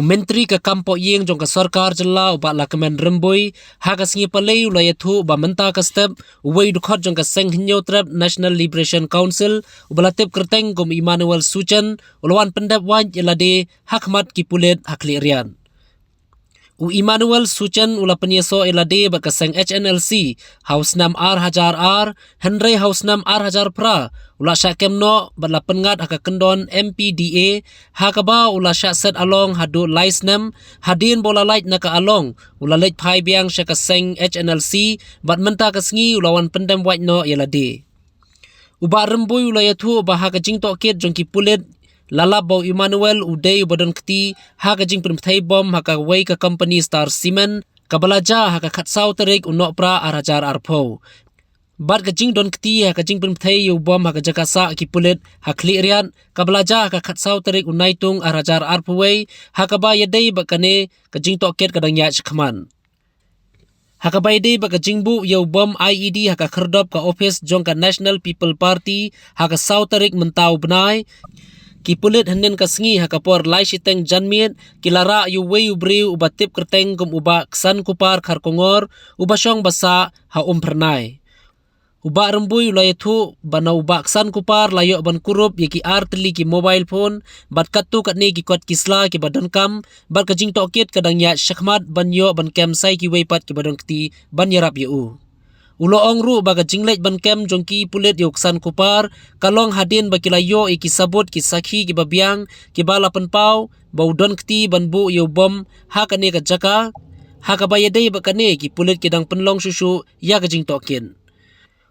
Menteri ke kampo yeng jong ke sarkar Jylla uba lakemen rembui Haka singi palei ulaya thu uba Mynta ke step uwei dukhot jong ke seng hinyo trap National Liberation Council uba latip kerteng gum Emmanuel Suchen ulawan pendep wan Jylla hakmat kipulet hakli rian. Emmanuel Suchen ula penyeso elade bakaseng HNLC House Nam R Henry House Nam R pra ula syakemno bala pengat haka kendon MPDA hakaba ula syakset along Haduh Laisnem hadin bola light naka along ula leit pai biang syakaseng HNLC bat Mynta kasngi ulawan pendem white no elade. Uba rembui ula yathu uba haka jingtok kit jongki pulit lalap bau Emmanuel udai badan keti haka jing Pynbthei bom haka wei ke company Star Cement kabalaja haka khatsau terik unok pra arajar arpo. Bat ke jing don keti haka jing Pynbthei yu bom haka jakasa ki pulit hakli rian kabalaja haka khatsau terik unaitung arajar arpo wei haka ba yadai bakane ke jing toket kadang ya chkman. Haka baide baka jingbu yau bom IED haka kherdop ka office jong ka National People Party haka sautarik mentau benai kipulit henen kasngi haka por lai siteng janmiet kilara yu wei ubriu uba tip kerteng kum uba ksan kupar kharkongor uba syong basa ha pernai. Uba rembui ulai thu bana uba ksan kupar layo ban kurup yeki artli ki mobile phone bat katu katne ki kot kisla ki badan kam bat kajing tokit kadang ya syakmat ban yo ban kem sai ki weipat ki badan kti ban yarap yu. Ulo ongru baga jinglet ban kem jongki pulit yoksan kupar kalong hadin bakilayo iki sabut ki sakhi ki babiang ki balapan pau baudon kti ban bu yo bom hakane ka jaka haka bayadei bakane ki pulit kidang penlong susu ya kajing tokin.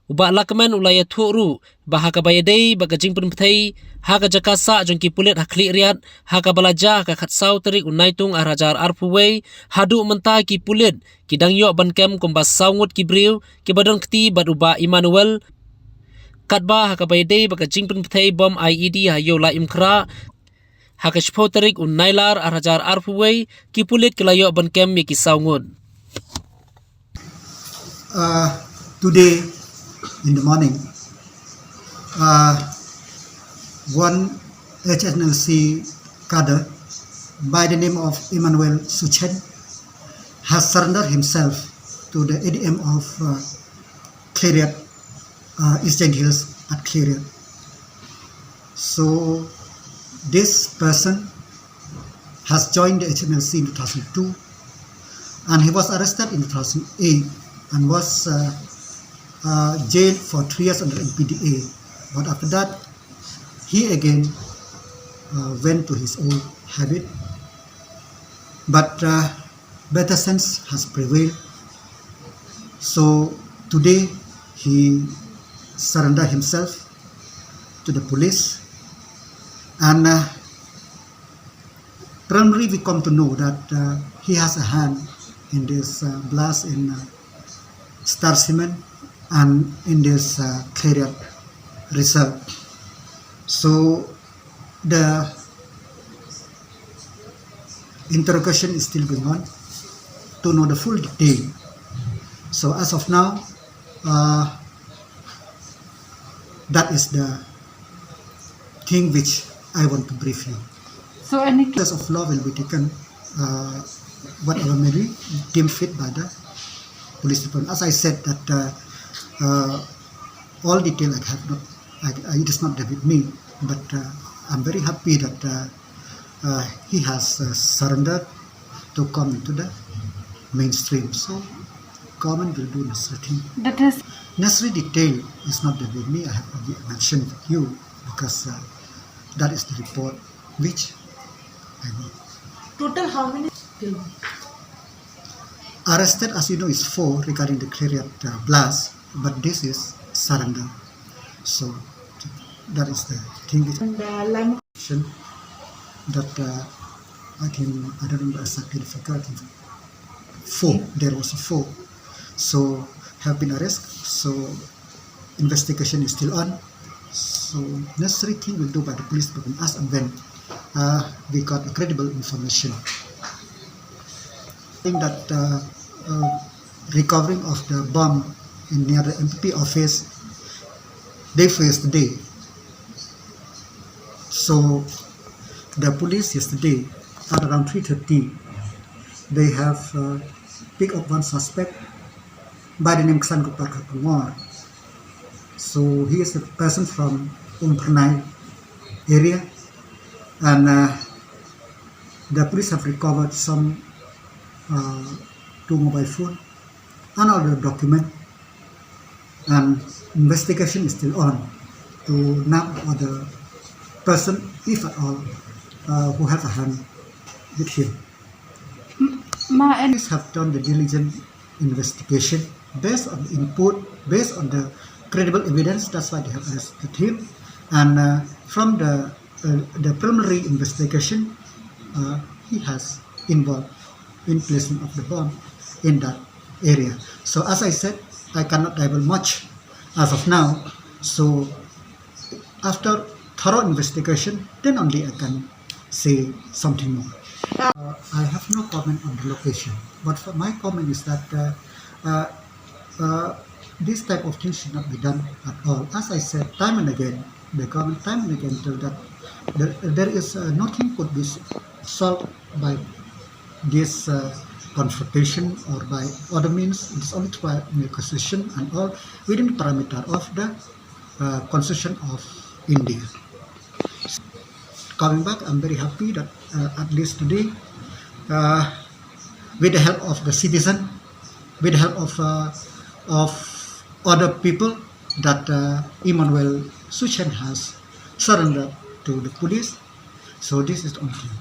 Uba lakmen ulaya thuru bahaka bayadei baka jing Pynbthei haka jakasa jongki pulit hakli riat haka balaja haka khatsau terik unaitung arajar arpuwei Haduh Mynta ki pulit kidang yo bankem kumbas saungut ki briu ki badon kti bad uba Emmanuel katba haka bayadei baka jing Pynbthei bom IED hayo la imkra haka shpo terik unailar arajar arpuwei ki pulit kilayo bankem ki saungut. Today in the morning, one HNLC cadre by the name of Emmanuel Suchen has surrendered himself to the ADM of Clarion, Eastern Hills at Clarion. So this person has joined the HNLC in 2002 and he was arrested in 2008 and was jailed for 3 years under MPDA, but after that he again went to his old habit, but better sense has prevailed. So today he surrendered himself to the police, and primarily we come to know that he has a hand in this blast in Star Cement and in this Clarion reserve. So the interrogation is still going on to know the full detail. So as of now, that is the thing which I want to brief you. So any Case of law will be taken, whatever may be deemed fit by the police department. As I said that all detail I have not, it is not there with me, but I'm very happy that he has surrendered to come into the mainstream. So government will do necessary thing. that is Necessary detail is not there with me. I have already mentioned with you because that is the report which I know. total how many people? Arrested, as you know, is 4 regarding the Clarion blast, but this is surrender. So that is the thing which And line that I don't remember exactly the figure. I think 4. There was a 4. So have been arrested. So investigation is still on. So necessary thing will do by the police department as and when we got credible information. I think that recovering of the bomb in near the MPP office day for yesterday. So the police yesterday at around 3:30, they have picked up one suspect by the name Ksan Gupta Kumar. So he is a person from Pynbthei area, and the police have recovered some 2 mobile phone and other document, and investigation is still on to nab other person, if at all, who have a hand with him. Police have done the diligent investigation based on the input, based on the credible evidence. That's why they have arrested him. And from the preliminary investigation, he has involved in placement of the bomb in that area. So as I said, I cannot divulge much as of now. So after thorough investigation, then only I can say something more. I have no comment on the location, but for my comment is that this type of things should not be done at all. As I said time and again, the government time and again told that there is nothing could be solved by this confrontation or by other means. It is only through negotiation and all within the parameter of the Constitution of India. Coming back, I'm very happy that at least today, with the help of the citizen, with the help of other people, that Emmanuel Suchen has surrendered to the police. So this is the only thing.